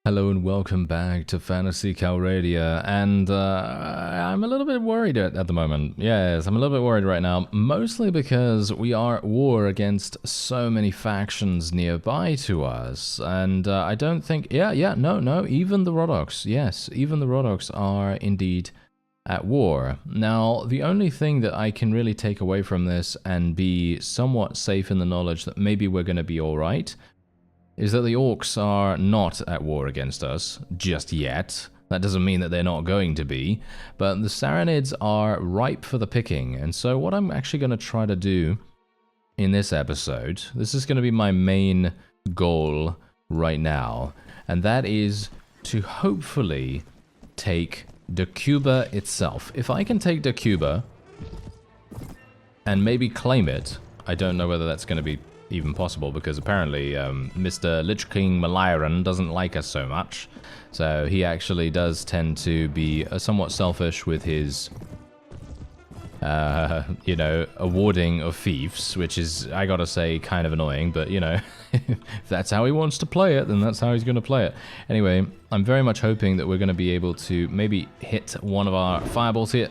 Hello and welcome back to Phantasy Calradia, and I'm a little bit worried at the moment. Yes, I'm a little bit worried right now, mostly because we are at war against so many factions nearby to us, and I don't think, no, even the Rodox, yes, even the Rodox are indeed at war. Now, the only thing that I can really take away from this and be somewhat safe in the knowledge that maybe we're going to be alright is that the orcs are not at war against us just yet. That doesn't mean that they're not going to be, but the Sarranids are ripe for the picking, and so what I'm actually going to try to do in this episode, this is going to be my main goal right now, and that is to hopefully take Decuba itself. If I can take Decuba and maybe claim it, I don't know whether that's going to be even possible, because apparently Mr. Lich King Malairan doesn't like us so much, so he actually does tend to be somewhat selfish with his awarding of fiefs, which is, I gotta say, kind of annoying, but you know, if that's how he wants to play it, then that's how he's gonna play it. Anyway, I'm very much hoping that we're gonna be able to maybe hit one of our fireballs here.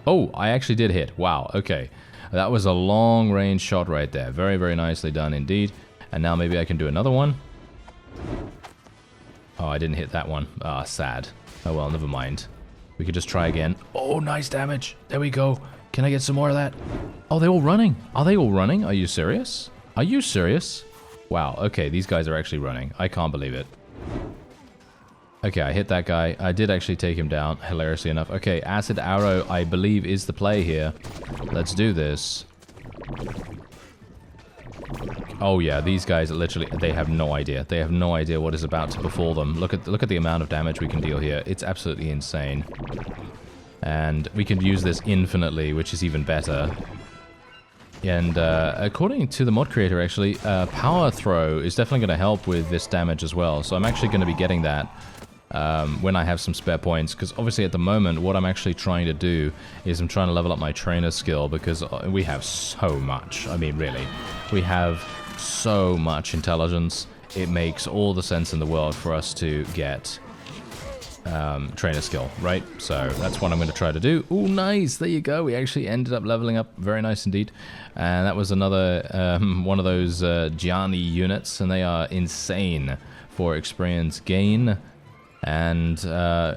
Oh, I actually did hit. Wow, okay. That was a long-range shot right there. Very, very nicely done indeed. And now maybe I can do another one. Oh, I didn't hit that one. Ah, sad. Oh well, never mind. We could just try again. Oh, nice damage. There we go. Can I get some more of that? Oh, they're all running. Are they all running? Are you serious? Are you serious? Wow, okay, these guys are actually running. I can't believe it. Okay, I hit that guy. I did actually take him down, hilariously enough. Okay, Acid Arrow, I believe, is the play here. Let's do this. Oh yeah, these guys are literally, they have no idea. They have no idea what is about to befall them. Look at the amount of damage we can deal here. It's absolutely insane. And we can use this infinitely, which is even better. And according to the mod creator, actually, Power Throw is definitely going to help with this damage as well. So I'm actually going to be getting that when I have some spare points, because obviously at the moment what I'm actually trying to do is I'm trying to level up my trainer skill, because we have so much. I mean, really, we have so much intelligence. It makes all the sense in the world for us to get trainer skill, right? So that's what I'm going to try to do. Oh, nice! There you go. We actually ended up leveling up. Very nice indeed. And that was another one of those Gianni units, and they are insane for experience gain. And,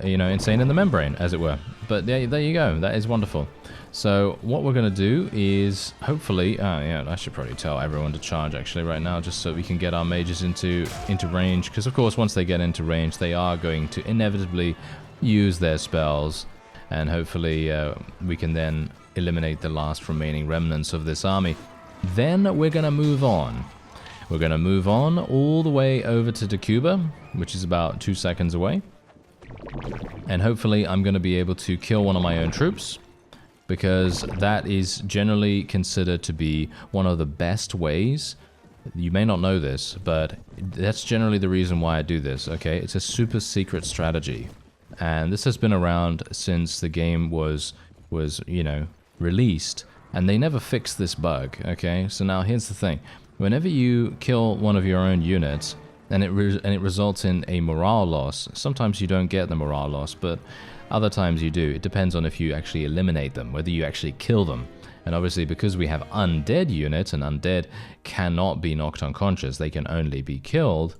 you know, insane in the membrane, as it were. But there you go. That is wonderful. So what we're going to do is, hopefully, yeah, I should probably tell everyone to charge, actually, right now, just so we can get our mages into range. Because, of course, once they get into range, they are going to inevitably use their spells. And hopefully, we can then eliminate the last remaining remnants of this army. Then we're going to move on. We're going to move on all the way over to Decuba, which is about 2 seconds away. And hopefully I'm going to be able to kill one of my own troops, because that is generally considered to be one of the best ways. You may not know this, but that's generally the reason why I do this, okay? It's a super secret strategy. And this has been around since the game was you know, released, and they never fixed this bug, okay? So now here's the thing. Whenever you kill one of your own units, and it results in a morale loss, sometimes you don't get the morale loss, but other times you do. It depends on if you actually eliminate them, whether you actually kill them. And obviously, because we have undead units, and undead cannot be knocked unconscious, they can only be killed,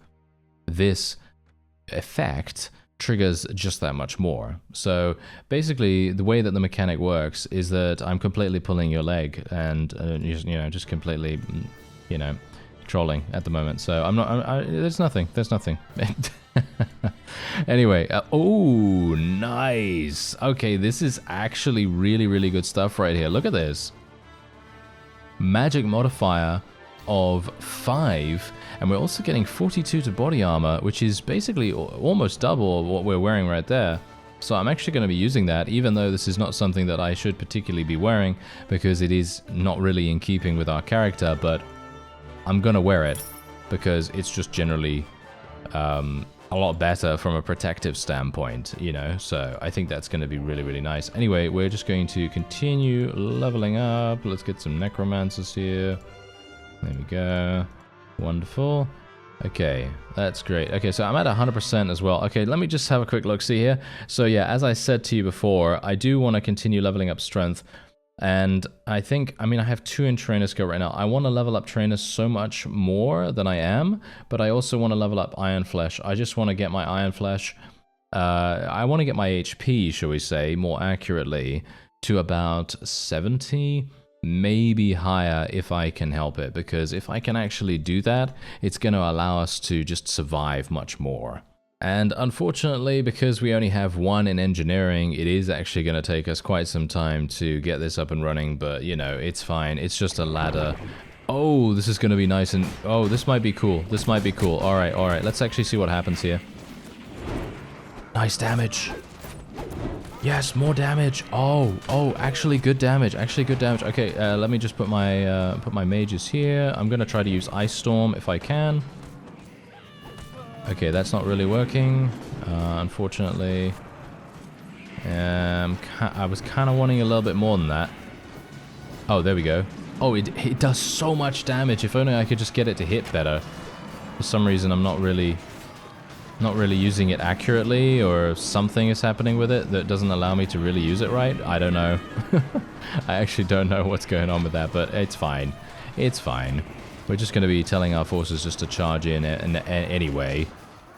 this effect triggers just that much more. So basically, the way that the mechanic works is that I'm completely pulling your leg, and you know, just completely, you know, trolling at the moment. So I'm not. There's nothing. Anyway, oh, nice. Okay, this is actually really, really good stuff right here. Look at this. Magic modifier of 5, and we're also getting 42 to body armor, which is basically almost double what we're wearing right there. So I'm actually going to be using that, even though this is not something that I should particularly be wearing, because it is not really in keeping with our character, but I'm going to wear it because it's just generally a lot better from a protective standpoint, you know, so I think that's going to be really, really nice. Anyway, we're just going to continue leveling up. Let's get some necromancers here. There we go. Wonderful. Okay, that's great. Okay, so I'm at 100% as well. Okay, let me just have a quick look see here. So yeah, as I said to you before, I do want to continue leveling up strength. And I think, I mean, I have 2 in trainer skill right now. I want to level up trainer so much more than I am, but I also want to level up iron flesh. I just want to get my iron flesh, I want to get my HP, shall we say, more accurately, to about 70, maybe higher if I can help it, because if I can actually do that, it's going to allow us to just survive much more. And unfortunately, because we only have 1 in engineering, it is actually going to take us quite some time to get this up and running, but you know, it's fine. It's just a ladder. Oh, this is going to be nice and... Oh, this might be cool. This might be cool. Alright. Let's actually see what happens here. Nice damage. Yes, more damage. Oh, actually good damage. Okay, let me just put my mages here. I'm going to try to use Ice Storm if I can. Okay, that's not really working, unfortunately. I was kind of wanting a little bit more than that. Oh, there we go. Oh, it does so much damage. If only I could just get it to hit better. For some reason, I'm not really using it accurately, or something is happening with it that doesn't allow me to really use it right. I don't know. I actually don't know what's going on with that, but it's fine. It's fine. We're just going to be telling our forces just to charge in anyway,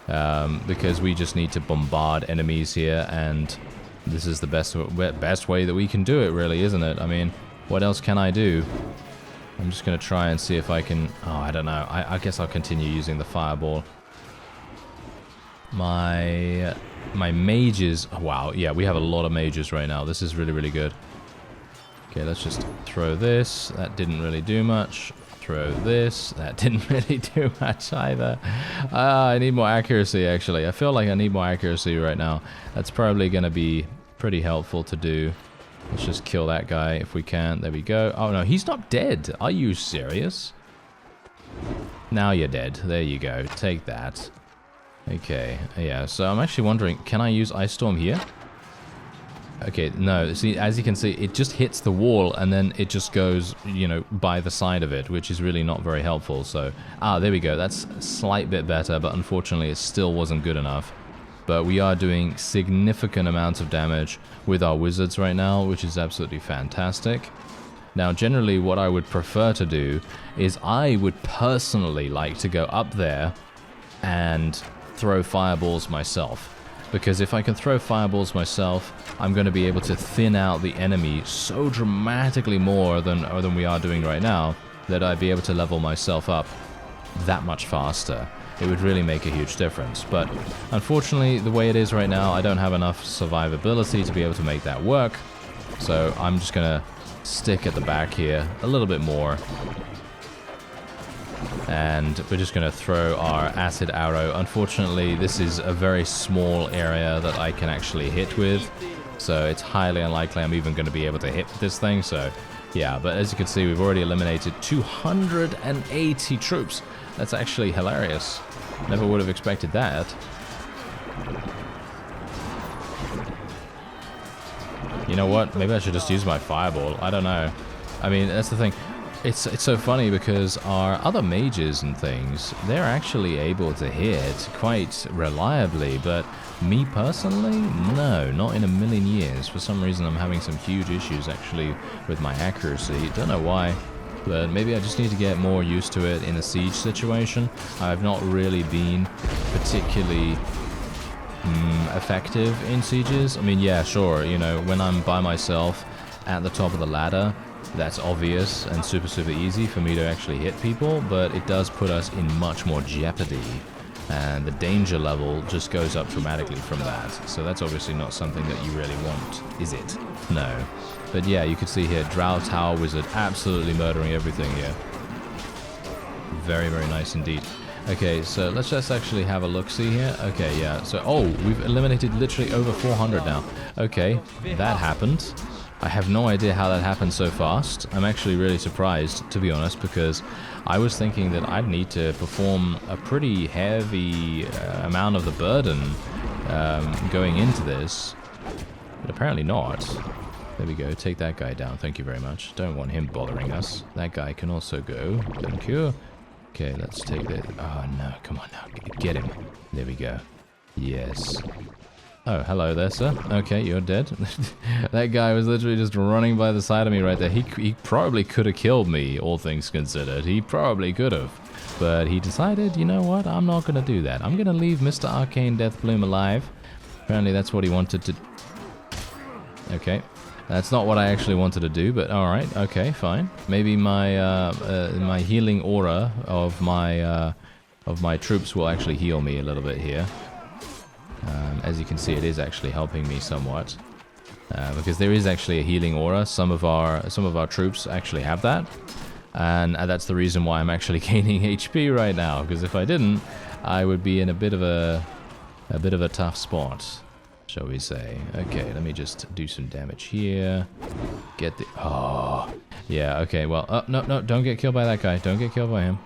because we just need to bombard enemies here, and this is the best way that we can do it, really, isn't it? I mean, what else can I do? I'm just going to try and see if I can... Oh, I don't know. I guess I'll continue using the fireball. My mages... Oh, wow, yeah, we have a lot of mages right now. This is really, really good. Okay, let's just throw this. That didn't really do much. Throw this. That didn't really do much either. I need more accuracy, actually. I feel like I need more accuracy right now. That's probably going to be pretty helpful to do. Let's just kill that guy if we can. There we go. Oh, no, he's not dead. Are you serious? Now you're dead. There you go. Take that. Okay, yeah. So I'm actually wondering, can I use Ice Storm here? Okay, no, see, as you can see, it just hits the wall and then it just goes, you know, by the side of it, which is really not very helpful, so... Ah, there we go, that's a slight bit better, but unfortunately it still wasn't good enough. But we are doing significant amounts of damage with our wizards right now, which is absolutely fantastic. Now, generally, what I would prefer to do is I would personally like to go up there and throw fireballs myself. Because if I can throw fireballs myself, I'm going to be able to thin out the enemy so dramatically more than we are doing right now, that I'd be able to level myself up that much faster. It would really make a huge difference. But unfortunately, the way it is right now, I don't have enough survivability to be able to make that work. So I'm just going to stick at the back here a little bit more. And we're just going to throw our acid arrow. Unfortunately, this is a very small area that I can actually hit with, so it's highly unlikely I'm even going to be able to hit this thing. So yeah, but as you can see, we've already eliminated 280 troops. That's actually hilarious. Never would have expected that. You know what? Maybe I should just use my fireball. I don't know. I mean, that's the thing. It's so funny because our other mages and things, they're actually able to hit quite reliably, but me personally, no, not in a million years. For some reason, I'm having some huge issues actually with my accuracy. Don't know why, but maybe I just need to get more used to it in a siege situation. I've not really been particularly effective in sieges. I mean, yeah, sure, you know, when I'm by myself at the top of the ladder, that's obvious and super easy for me to actually hit people, but it does put us in much more jeopardy, and the danger level just goes up dramatically from that. So that's obviously not something that you really want, is it? No. But yeah, you can see here, Drow Tower Wizard absolutely murdering everything here. Very, very nice indeed. Okay, so let's just actually have a look-see here. Okay, yeah, so, oh, we've eliminated literally over 400 now. Okay, that happened. I have no idea how that happened so fast. I'm actually really surprised, to be honest, because I was thinking that I'd need to perform a pretty heavy amount of the burden going into this, but apparently not. There we go, take that guy down, thank you very much. Don't want him bothering us. That guy can also go, thank you. Okay, let's take that. Oh, no. Come on now. Get him. There we go. Yes. Oh, hello there, sir. Okay, you're dead. That guy was literally just running by the side of me right there. He probably could have killed me, all things considered. He probably could have. But he decided, you know what? I'm not going to do that. I'm going to leave Mr. Arkane Deathbloom alive. Apparently that's what he wanted to... Okay. That's not what I actually wanted to do, but alright. Okay, fine. Maybe my my healing aura of my troops will actually heal me a little bit here. As you can see, it is actually helping me somewhat, because there is actually a healing aura. Some of our troops actually have that, and that's the reason why I'm actually gaining HP right now. Because if I didn't, I would be in a bit of a tough spot, shall we say? Okay, let me just do some damage here. Get the yeah. Okay, well, no, don't get killed by that guy. Don't get killed by him.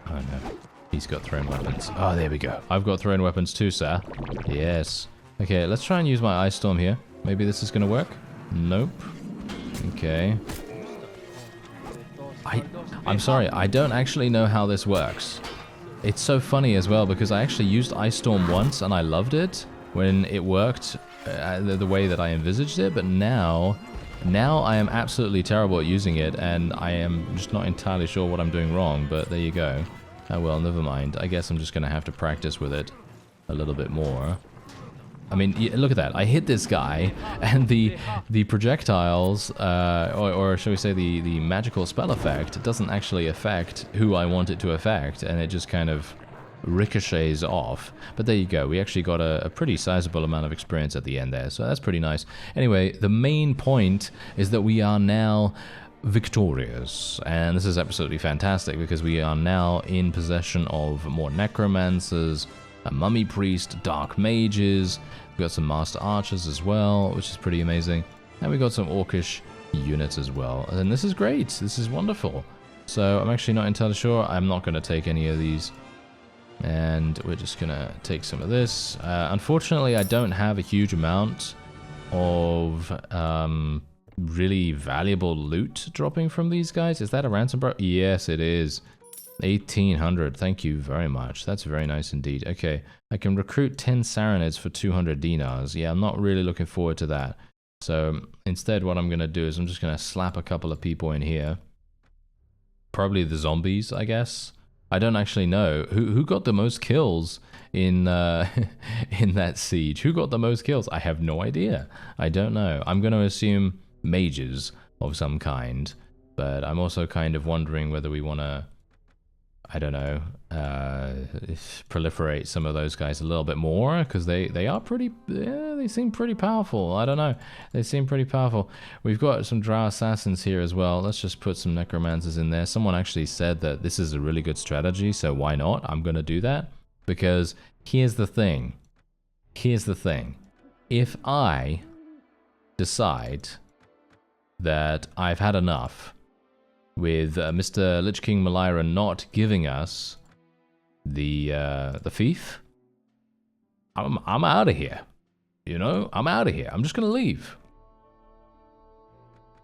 Oh no. He's got thrown weapons. Oh, there we go. I've got thrown weapons too, sir. Yes. Okay, let's try and use my Ice Storm here. Maybe this is going to work. Nope. Okay. I'm sorry, I don't actually know how this works. It's so funny as well, because I actually used Ice Storm once and I loved it when it worked the way that I envisaged it, but now I am absolutely terrible at using it, and I am just not entirely sure what I'm doing wrong, but there you go. Oh well, never mind. I guess I'm just going to have to practice with it a little bit more. I mean, look at that. I hit this guy, and the projectiles, or shall we say the magical spell effect, doesn't actually affect who I want it to affect, and it just kind of ricochets off. But there you go. We actually got a pretty sizable amount of experience at the end there, so that's pretty nice. Anyway, the main point is that we are now victorious, and this is absolutely fantastic because we are now in possession of more necromancers, a mummy priest, dark mages. We've got some master archers as well, which is pretty amazing, and we got some orcish units as well, and this is great. This is wonderful. So I'm actually not entirely sure. I'm not going to take any of these, and we're just going to take some of this. Unfortunately, I don't have a huge amount of really valuable loot dropping from these guys. Is that a ransom bro? Yes, it is. 1800. Thank you very much. That's very nice indeed. Okay, I can recruit 10 Saranids for 200 dinars. Yeah, I'm not really looking forward to that. So instead, what I'm going to do is I'm just going to slap a couple of people in here. Probably the zombies, I guess. I don't actually know. Who got the most kills in in that siege? Who got the most kills? I have no idea. I don't know. I'm going to assume mages of some kind, but I'm also kind of wondering whether we want to, I don't know, proliferate some of those guys a little bit more, because they are pretty, yeah, they seem pretty powerful. I don't know, they seem pretty powerful. We've got some drow assassins here as well. Let's just put some necromancers in there. Someone actually said that this is a really good strategy, so why not? I'm going to do that, because here's the thing. Here's the thing. If I decide that I've had enough with Mr. Lich King Malira not giving us the fief, I'm out of here. You know, I'm out of here. I'm just gonna leave,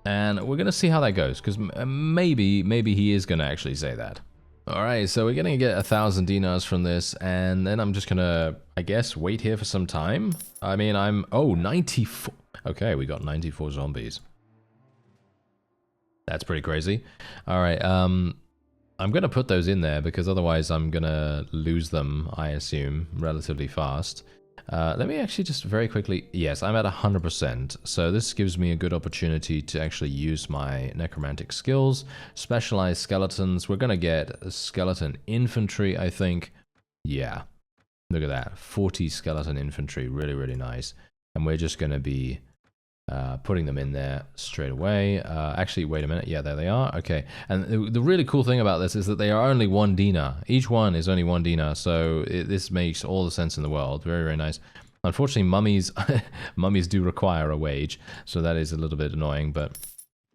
and we're gonna see how that goes, because maybe he is gonna actually say that. All right, so we're gonna get 1,000 dinars from this, and then I'm just gonna, I guess, wait here for some time. I mean, 94. Okay, we got 94 zombies. That's pretty crazy. All right, I'm going to put those in there because otherwise I'm going to lose them, I assume, relatively fast. Let me actually just very quickly... Yes, I'm at 100%, so this gives me a good opportunity to actually use my necromantic skills. Specialized skeletons. We're going to get skeleton infantry, I think. Yeah, look at that. 40 skeleton infantry. Really, really nice. And we're just going to be... putting them in there straight away. Actually, wait a minute. Yeah, there they are. Okay. And the really cool thing about this is that they are only 1 dinar. Each one is only 1 dinar, so this makes all the sense in the world. Very, very nice. Unfortunately, mummies mummies do require a wage, so that is a little bit annoying, but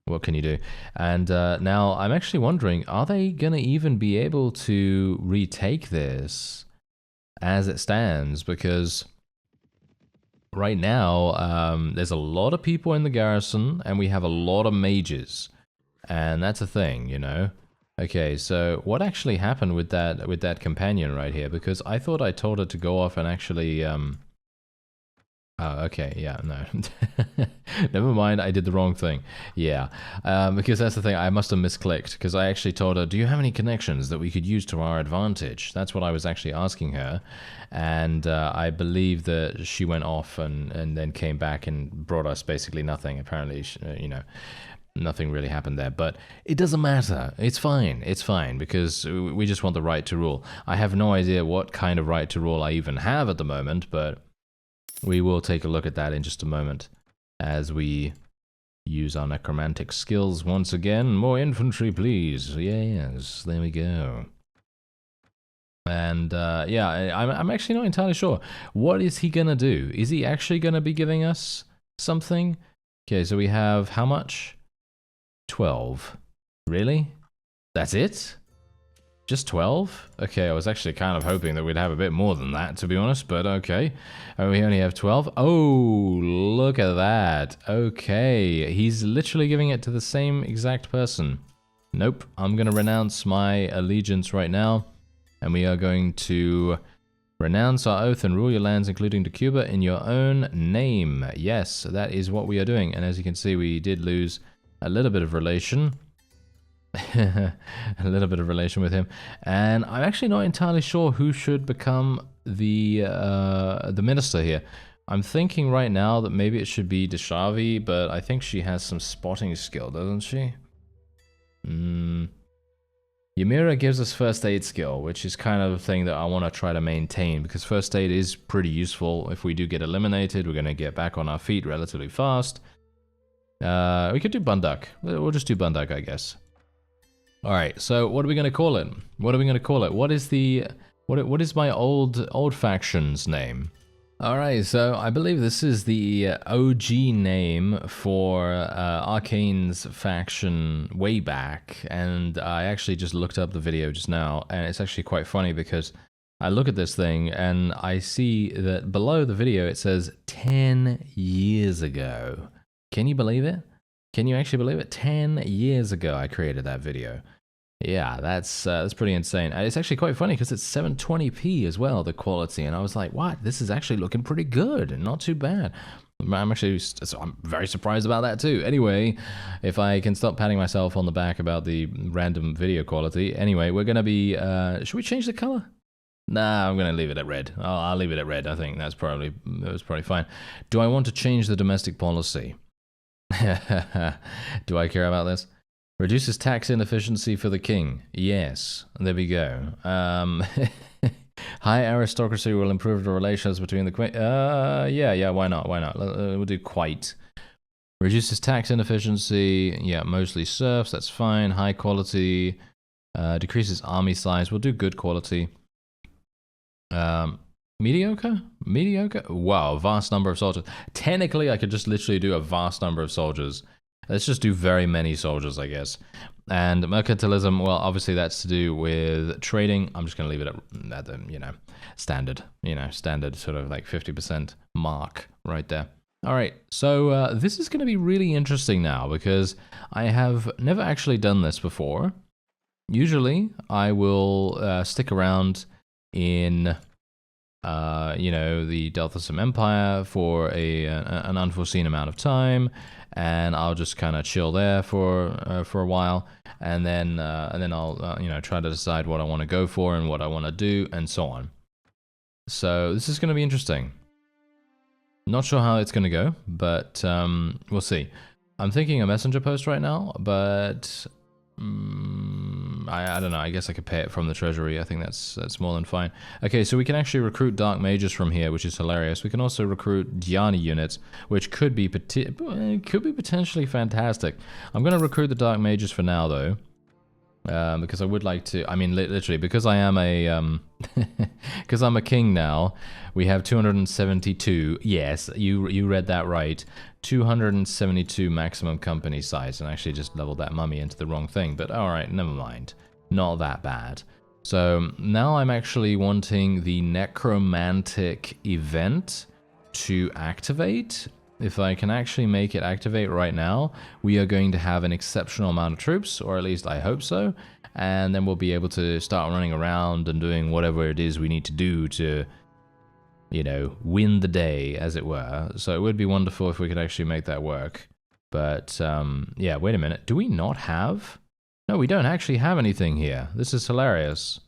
what can you do? And now I'm actually wondering, are they going to even be able to retake this as it stands? Because... right now, there's a lot of people in the garrison, and we have a lot of mages. And that's a thing, you know. Okay, so what actually happened with that companion right here? Because I thought I told her to go off and actually Oh, okay, yeah, no. Never mind, I did the wrong thing. Yeah, because that's the thing, I must have misclicked, because I actually told her, do you have any connections that we could use to our advantage? That's what I was actually asking her, and I believe that she went off and then came back and brought us basically nothing. Apparently, you know, nothing really happened there, but it doesn't matter. It's fine, because we just want the right to rule. I have no idea what kind of right to rule I even have at the moment, but we will take a look at that in just a moment as we use our necromantic skills once again. More infantry, please. Yes, there we go. And yeah, I'm actually not entirely sure. What is he gonna do? Is he actually gonna be giving us something? Okay, so we have how much? 12. Really? That's it? Just 12? Okay, I was actually kind of hoping that we'd have a bit more than that, to be honest, but okay. Oh, we only have 12? Oh, look at that. Okay, he's literally giving it to the same exact person. Nope, I'm going to renounce my allegiance right now, and we are going to renounce our oath and rule your lands, including to Cuba, in your own name. Yes, that is what we are doing, and as you can see, we did lose a little bit of relation. A little bit of relation with him, and I'm actually not entirely sure who should become the minister here. I'm thinking right now that maybe it should be Deshavi, but I think she has some spotting skill, doesn't she? Ymira gives us first aid skill, which is kind of a thing that I want to try to maintain, because first aid is pretty useful. If we do get eliminated, we're going to get back on our feet relatively fast. We could do Bunduck. We'll just do Bunduck, I guess. Alright, so what are we going to call it? What are we going to call it? What is the... What is my old faction's name? Alright, so I believe this is the OG name for Arkane's faction way back, and I actually just looked up the video just now, and it's actually quite funny because I look at this thing and I see that below the video it says 10 years ago. Can you believe it? Can you actually believe it? 10 years ago I created that video. Yeah, that's pretty insane. And it's actually quite funny because it's 720p as well, the quality. And I was like, what? This is actually looking pretty good and not too bad. I'm very surprised about that too. Anyway, if I can stop patting myself on the back about the random video quality. Anyway, we're going to be... should we change the color? Nah, I'm going to leave it at red. I'll leave it at red. I think that's probably fine. Do I want to change the domestic policy? Do I care about this? Reduces tax inefficiency for the king. Yes, there we go. High aristocracy will improve the relations between the queen. Yeah, why not? We'll do quite. Reduces tax inefficiency. Yeah, mostly serfs. That's fine. High quality. Decreases army size. We'll do good quality. Mediocre? Mediocre? Wow, vast number of soldiers. Technically, I could just literally do a vast number of soldiers. Let's just do very many soldiers, I guess. And mercantilism, well, obviously that's to do with trading. I'm just going to leave it at the, standard sort of like 50% mark right there. All right, so this is going to be really interesting now because I have never actually done this before. Usually, I will stick around in... the Delthasum Empire for an unforeseen amount of time, and I'll just kind of chill there for a while, and then I'll try to decide what I want to go for and what I want to do, and so on. So this is going to be interesting. Not sure how it's going to go, but we'll see. I'm thinking a messenger post right now, but I don't know. I guess I could pay it from the treasury. I think that's more than fine. Okay, so we can actually recruit dark mages from here, which is hilarious. We can also recruit Dhyani units, which could be potentially fantastic. I'm going to recruit the dark mages for now, though, because I would like to. I mean, literally, because I am a because I'm a king now. We have 272. Yes, you read that right. 272 maximum company size, and I actually just leveled that mummy into the wrong thing. But all right, never mind. Not that bad. So now I'm actually wanting the necromantic event to activate. If I can actually make it activate right now, we are going to have an exceptional amount of troops, or at least I hope so. and then we'll be able to start running around and doing whatever it is we need to do to, you know, win the day, as it were. So it would be wonderful if we could actually make that work. But, yeah, wait a minute. Do we not have... No, we don't actually have anything here. This is hilarious.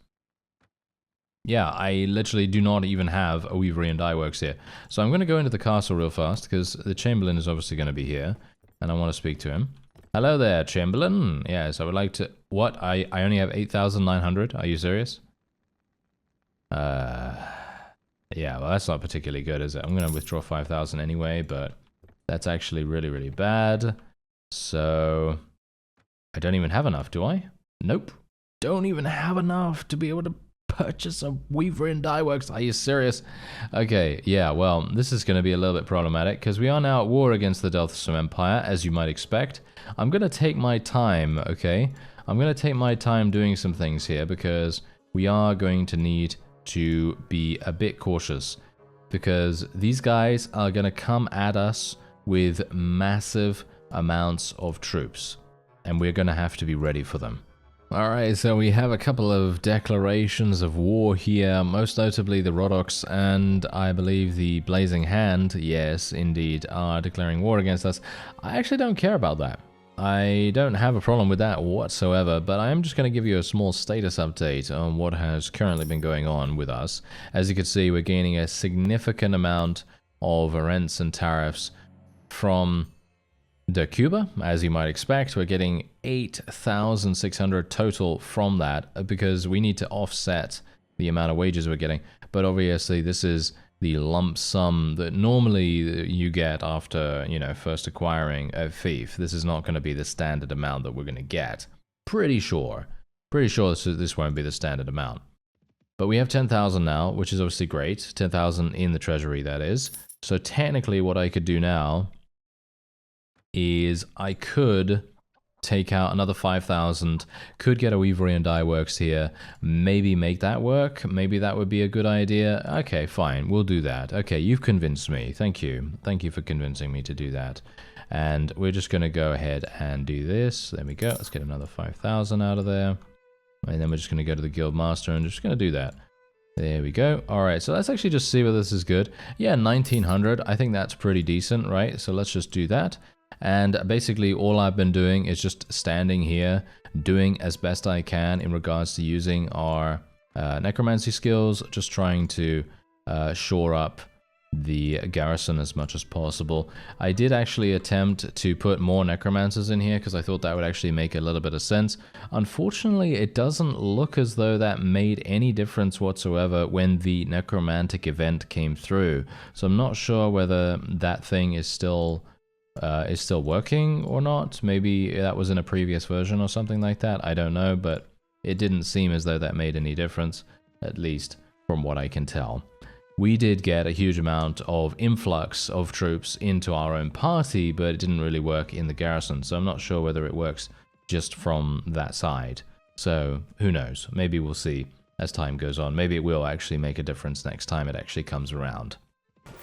Yeah, I literally do not even have a Weavery and Dyeworks here. So I'm going to go into the castle real fast, because the Chamberlain is obviously going to be here, and I want to speak to him. Hello there, Chamberlain. Yes, I would like to... What? I only have 8,900? Are you serious? Yeah, well, that's not particularly good, is it? I'm going to withdraw 5,000 anyway, but that's actually really, really bad. So... I don't even have enough, do I? Nope. Don't even have enough to be able to purchase a Weaver and Dyeworks. Are you serious? Okay, yeah, well, this is going to be a little bit problematic because we are now at war against the Deathbloom Empire, as you might expect. I'm going to take my time, okay? I'm going to take my time doing some things here because we are going to need to be a bit cautious because these guys are going to come at us with massive amounts of troops, and we're going to have to be ready for them. Alright, so we have a couple of declarations of war here, most notably the Rodox and I believe the Blazing Hand, yes, indeed, are declaring war against us. I actually don't care about that. I don't have a problem with that whatsoever, but I am just going to give you a small status update on what has currently been going on with us. As you can see, we're gaining a significant amount of rents and tariffs from the Cuba, as you might expect. We're getting 8,600 total from that because we need to offset the amount of wages we're getting. But obviously, this is the lump sum that normally you get after, you know, first acquiring a fief. This is not going to be the standard amount that we're going to get. Pretty sure this won't be the standard amount. But we have 10,000 now, which is obviously great. 10,000 in the treasury, that is. So technically, what I could do now is I could take out another 5,000, could get a Weavery and Dyeworks here, maybe make that work, maybe that would be a good idea. Okay, fine, we'll do that. Okay, you've convinced me, thank you for convincing me to do that. And we're just going to go ahead and do this. There we go, let's get another 5,000 out of there, and then we're just going to go to the Guild Master and just going to do that. There we go. Alright, so let's actually just see whether this is good. Yeah, 1,900, I think that's pretty decent, right? So let's just do that. And basically all I've been doing is just standing here, doing as best I can in regards to using our necromancy skills, just trying to shore up the garrison as much as possible. I did actually attempt to put more necromancers in here because I thought that would actually make a little bit of sense. Unfortunately, it doesn't look as though that made any difference whatsoever when the necromantic event came through. So I'm not sure whether that thing is still working or not. Maybe that was in a previous version or something like that. I don't know, but it didn't seem as though that made any difference, at least from what I can tell. We did get a huge amount of influx of troops into our own party, but it didn't really work in the garrison, so I'm not sure whether it works just from that side. So, who knows? Maybe we'll see as time goes on. Maybe it will actually make a difference next time it actually comes around.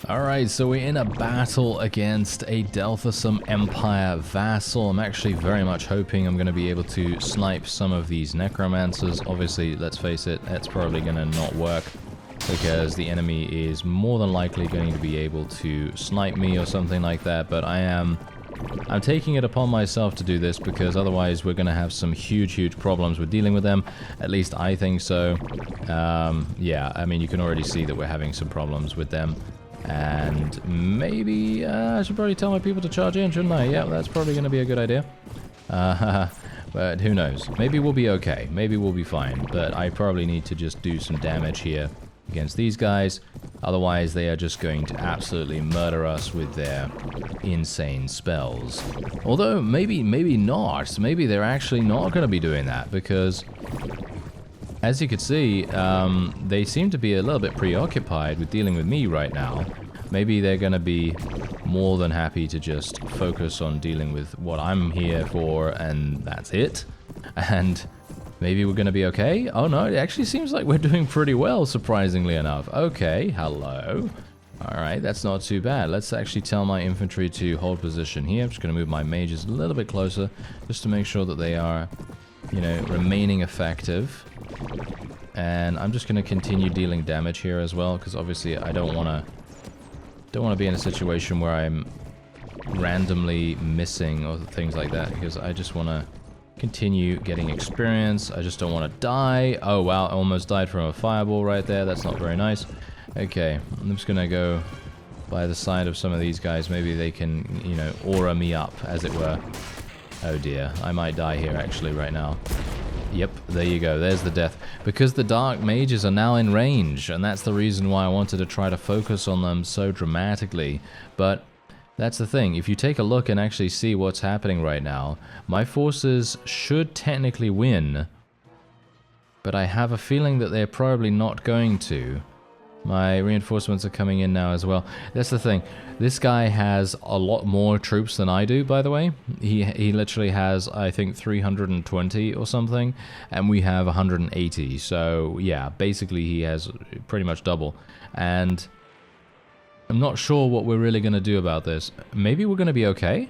Alright, so we're in a battle against a Deathbloom Empire vassal. I'm actually very much hoping I'm going to be able to snipe some of these necromancers. Obviously, let's face it, that's probably going to not work because the enemy is more than likely going to be able to snipe me or something like that, but I'm taking it upon myself to do this because otherwise we're going to have some huge problems with dealing with them. At least I think so. Yeah, I mean, you can already see that we're having some problems with them. And maybe I should probably tell my people to charge in, shouldn't I? Yeah, that's probably going to be a good idea. But who knows? Maybe we'll be okay. Maybe we'll be fine. But I probably need to just do some damage here against these guys. Otherwise, they are just going to absolutely murder us with their insane spells. Although, maybe not. Maybe they're actually not going to be doing that because, as you can see, they seem to be a little bit preoccupied with dealing with me right now. Maybe they're going to be more than happy to just focus on dealing with what I'm here for, and that's it. And maybe we're going to be okay. Oh no, it actually seems like we're doing pretty well, surprisingly enough. Okay, hello. Alright, that's not too bad. Let's actually tell my infantry to hold position here. I'm just going to move my mages a little bit closer, just to make sure that they are you know, remaining effective. And I'm just going to continue dealing damage here as well, because obviously I don't want to be in a situation where I'm randomly missing or things like that, because I just want to continue getting experience. I just don't want to die. Oh wow, I almost died from a fireball right there. That's not very nice. Okay, I'm just going to go by the side of some of these guys. Maybe they can, you know, aura me up, as it were. Oh dear, I might die here actually right now. Yep, there you go, there's the death. Because the dark mages are now in range, and that's the reason why I wanted to try to focus on them so dramatically. But that's the thing, if you take a look and actually see what's happening right now, my forces should technically win, but I have a feeling that they're probably not going to. My reinforcements are coming in now as well. That's the thing. This guy has a lot more troops than I do, by the way. He literally has, I think, 320 or something, and we have 180. So, yeah, basically he has pretty much double. And I'm not sure what we're really going to do about this. Maybe we're going to be okay?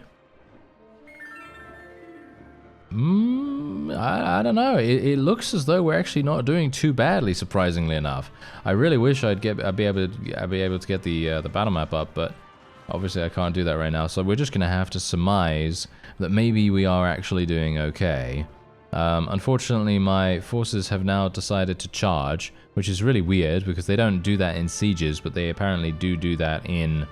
I don't know. It looks as though we're actually not doing too badly, surprisingly enough. I really wish I'd be able to get the battle map up, but obviously I can't do that right now. So we're just gonna have to surmise that maybe we are actually doing okay. Unfortunately, my forces have now decided to charge, which is really weird because they don't do that in sieges, but they apparently do that in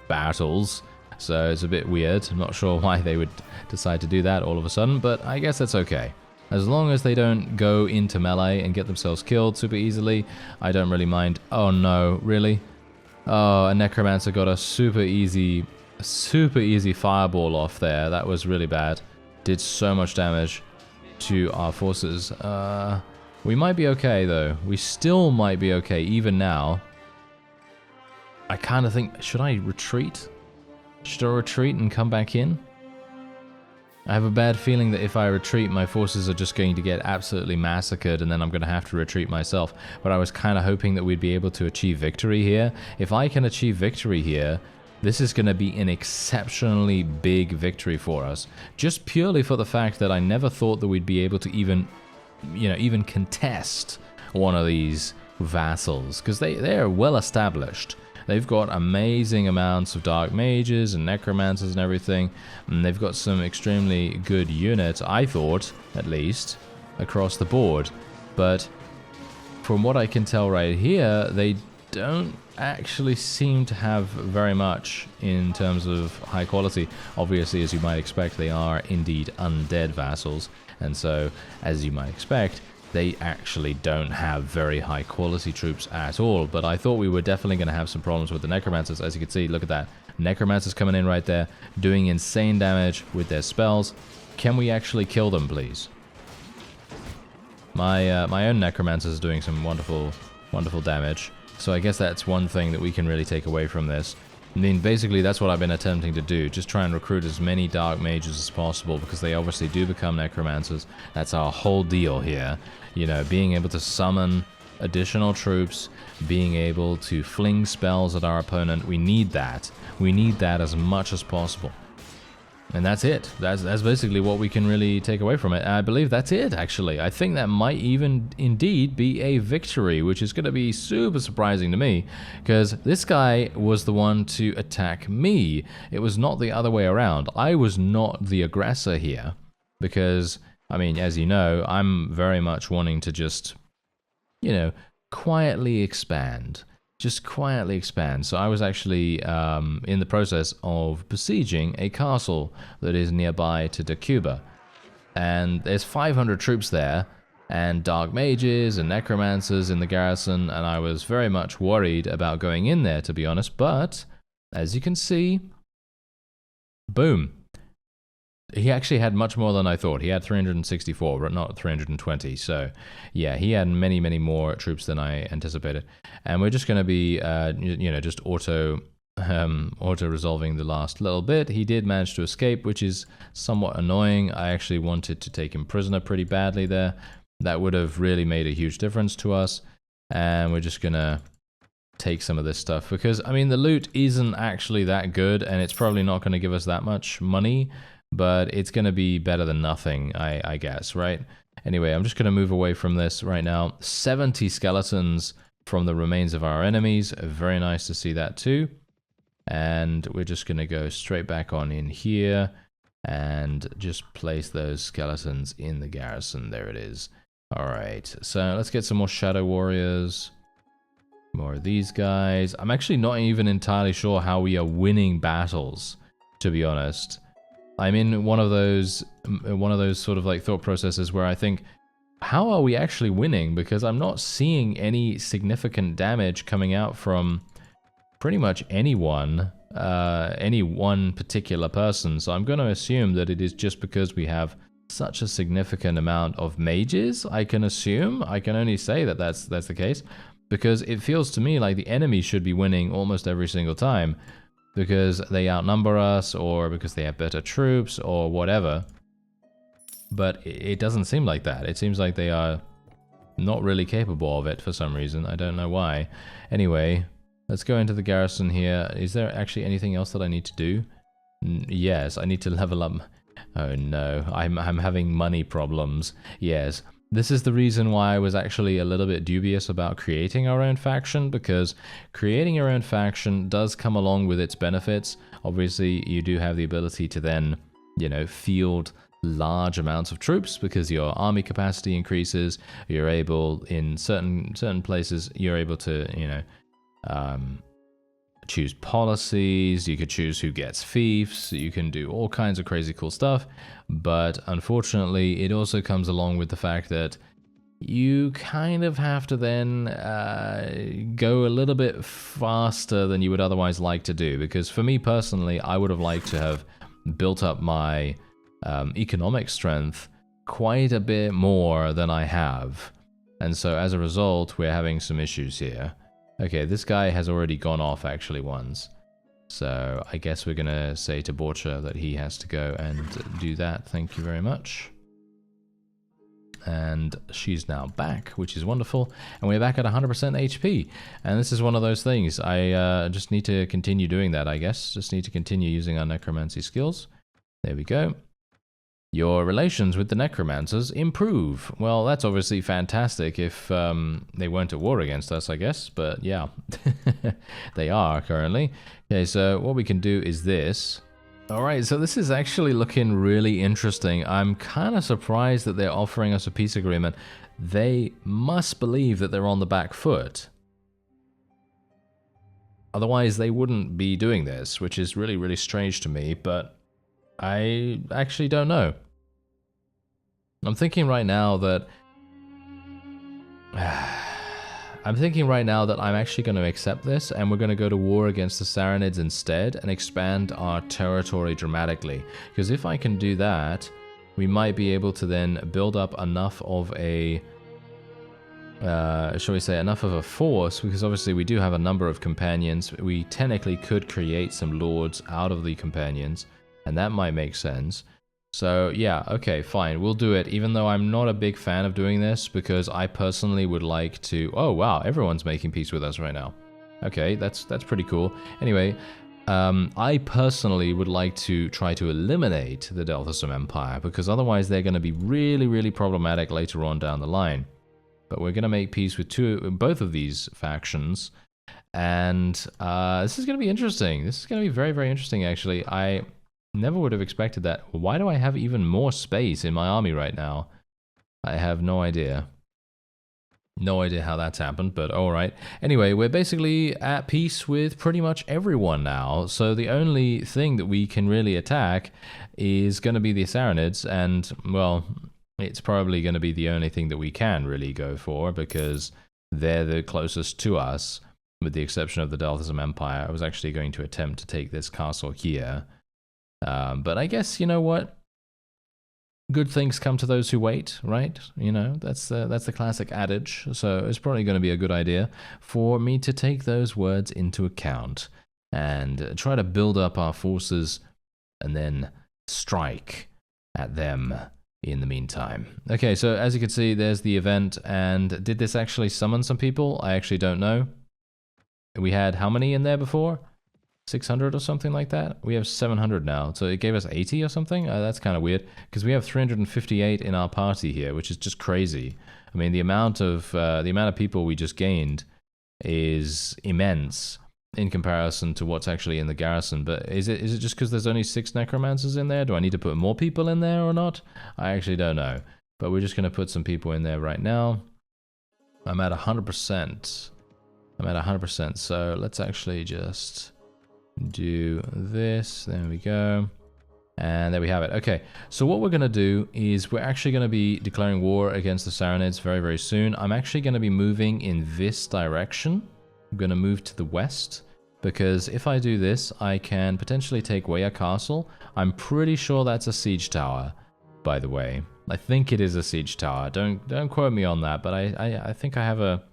battles. So it's a bit weird. I'm not sure why they would decide to do that all of a sudden, but I guess that's okay. As long as they don't go into melee and get themselves killed super easily, I don't really mind. Oh no, really? Oh, a Necromancer got a super easy fireball off there. That was really bad. Did so much damage to our forces. We might be okay though. We still might be okay even now. I kind of think, should I retreat? Should I retreat and come back in? I have a bad feeling that if I retreat, my forces are just going to get absolutely massacred, and then I'm going to have to retreat myself. But I was kind of hoping that we'd be able to achieve victory here. If I can achieve victory here, this is going to be an exceptionally big victory for us. Just purely for the fact that I never thought that we'd be able to even, you know, even contest one of these vassals, because they're well established. They've got amazing amounts of dark mages and necromancers and everything, and they've got some extremely good units, I thought, at least, across the board. But from what I can tell right here, they don't actually seem to have very much in terms of high quality. Obviously, as you might expect, they are indeed undead vassals, and so, as you might expect, they actually don't have very high quality troops at all. But I thought we were definitely going to have some problems with the Necromancers. As you can see, look at that. Necromancers coming in right there, doing insane damage with their spells. Can we actually kill them, please? My own Necromancers is doing some wonderful damage. So I guess that's one thing that we can really take away from this. I mean, basically, that's what I've been attempting to do. Just try and recruit as many Dark Mages as possible, because they obviously do become Necromancers. That's our whole deal here. You know, being able to summon additional troops, being able to fling spells at our opponent. We need that. We need that as much as possible. And that's it. That's basically what we can really take away from it. And I believe that's it, actually. I think that might even indeed be a victory, which is going to be super surprising to me, because this guy was the one to attack me. It was not the other way around. I was not the aggressor here, because, I mean, as you know, I'm very much wanting to just, you know, quietly expand. Just quietly expand. So I was actually in the process of besieging a castle that is nearby to Dacuba. And there's 500 troops there, and dark mages and necromancers in the garrison, and I was very much worried about going in there, to be honest. But, as you can see, boom. He actually had much more than I thought. He had 364, but not 320. So, yeah, he had many, many more troops than I anticipated. And we're just going to be, you know, just auto-resolving the last little bit. He did manage to escape, which is somewhat annoying. I actually wanted to take him prisoner pretty badly there. That would have really made a huge difference to us. And we're just going to take some of this stuff, because, I mean, the loot isn't actually that good, and it's probably not going to give us that much money. But it's going to be better than nothing, I guess, right? Anyway, I'm just going to move away from this right now. 70 skeletons from the remains of our enemies. Very nice to see that too. And we're just going to go straight back on in here and just place those skeletons in the garrison. There it is. Alright, so let's get some more Shadow Warriors. More of these guys. I'm actually not even entirely sure how we are winning battles, to be honest. I'm in one of those sort of like thought processes where I think, how are we actually winning? Because I'm not seeing any significant damage coming out from pretty much anyone, any one particular person. So I'm going to assume that it is just because we have such a significant amount of mages. I can assume. I can only say that that's the case, because it feels to me like the enemy should be winning almost every single time, because they outnumber us, or because they have better troops, or whatever. But it doesn't seem like that. It seems like they are not really capable of it for some reason. I don't know why. Anyway, let's go into the garrison here. Is there actually anything else that I need to do? Yes, I need to level up. Oh no, I'm having money problems. Yes. This is the reason why I was actually a little bit dubious about creating our own faction, because creating your own faction does come along with its benefits. Obviously, you do have the ability to then, you know, field large amounts of troops because your army capacity increases. You're able, in certain places, you're able to, you know, choose policies. You could choose who gets fiefs. You can do all kinds of crazy cool stuff. But unfortunately, it also comes along with the fact that you kind of have to then go a little bit faster than you would otherwise like to do. Because for me personally, I would have liked to have built up my economic strength quite a bit more than I have. And so as a result, we're having some issues here. Okay, this guy has already gone off actually once. So I guess we're going to say to Borcha that he has to go and do that. Thank you very much. And she's now back, which is wonderful. And we're back at 100% HP. And this is one of those things. I just need to continue doing that, I guess. Just need to continue using our necromancy skills. There we go. Your relations with the necromancers improve. Well, that's obviously fantastic if they weren't at war against us, I guess. But yeah, they are currently. Okay, so what we can do is this. All right, so this is actually looking really interesting. I'm kind of surprised that they're offering us a peace agreement. They must believe that they're on the back foot. Otherwise, they wouldn't be doing this, which is really, really strange to me. But I actually don't know. I'm thinking right now that I'm actually going to accept this, and we're going to go to war against the Sarranids instead and expand our territory dramatically. Because if I can do that, we might be able to then build up enough of a shall we say, enough of a force, because obviously we do have a number of companions. We technically could create some lords out of the companions, and that might make sense. So yeah, okay, fine, we'll do it, even though I'm not a big fan of doing this, because I personally would like to... Oh wow, everyone's making peace with us right now. Okay, that's pretty cool. Anyway, I personally would like to try to eliminate the Delthasum Empire, because otherwise they're going to be really, really problematic later on down the line. But we're going to make peace with both of these factions, and this is going to be interesting. This is going to be very, very interesting, actually. I never would have expected that. Why do I have even more space in my army right now? I have no idea. No idea how that's happened, but alright. Anyway, we're basically at peace with pretty much everyone now, so the only thing that we can really attack is going to be the Sarranids, and, well, it's probably going to be the only thing that we can really go for, because they're the closest to us, with the exception of the Delthasum Empire. I was actually going to attempt to take this castle here. But I guess, you know what? Good things come to those who wait, right? You know, that's the classic adage. So it's probably going to be a good idea for me to take those words into account and try to build up our forces and then strike at them in the meantime. Okay, so as you can see, there's the event. And did this actually summon some people? I actually don't know. We had how many in there before? 600 or something like that. We have 700 now, so it gave us 80 or something. That's kind of weird because we have 358 in our party here, which is just crazy. I mean, the amount of people we just gained is immense in comparison to what's actually in the garrison. But is it just because there's only 6 necromancers in there? Do I need to put more people in there or not? I actually don't know. But we're just going to put some people in there right now. I'm at 100%. I'm at 100%. So let's actually just do this. There we go. And there we have it. Okay, so what we're going to do is we're actually going to be declaring war against the Saronids very, very soon. I'm actually going to be moving in this direction. I'm going to move to the west, because if I do this, I can potentially take Weya Castle. I'm pretty sure that's a siege tower, by the way. I think it is a siege tower. Don't quote me on that, but I think I have a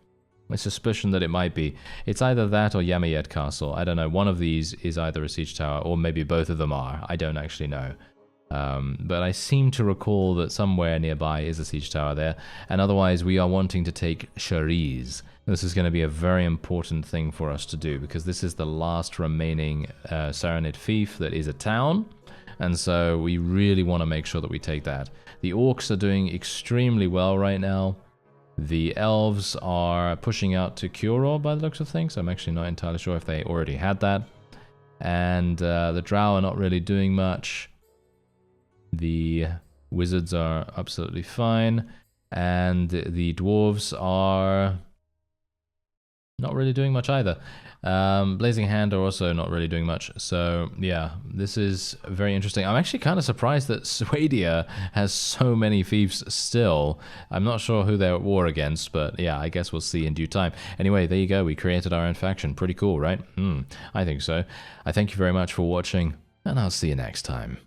suspicion that it might be. It's either that or Yamayet Castle. I don't know. One of these is either a siege tower, or maybe both of them are. I don't actually know. But I seem to recall that somewhere nearby is a siege tower there. And otherwise, we are wanting to take Shariz. This is going to be a very important thing for us to do, because this is the last remaining Saronid fief that is a town. And so we really want to make sure that we take that. The orcs are doing extremely well right now. The elves are pushing out to Curor by the looks of things. I'm actually not entirely sure if they already had that. And the drow are not really doing much. The wizards are absolutely fine. And the dwarves are not really doing much either. Blazing Hand are also not really doing much. So yeah, this is very interesting. I'm actually kind of surprised that Swadia has so many fiefs still. I'm not sure who they're at war against, but yeah, I guess we'll see in due time. Anyway, there you go. We created our own faction. Pretty cool, right? I think so. I thank you very much for watching, and I'll see you next time.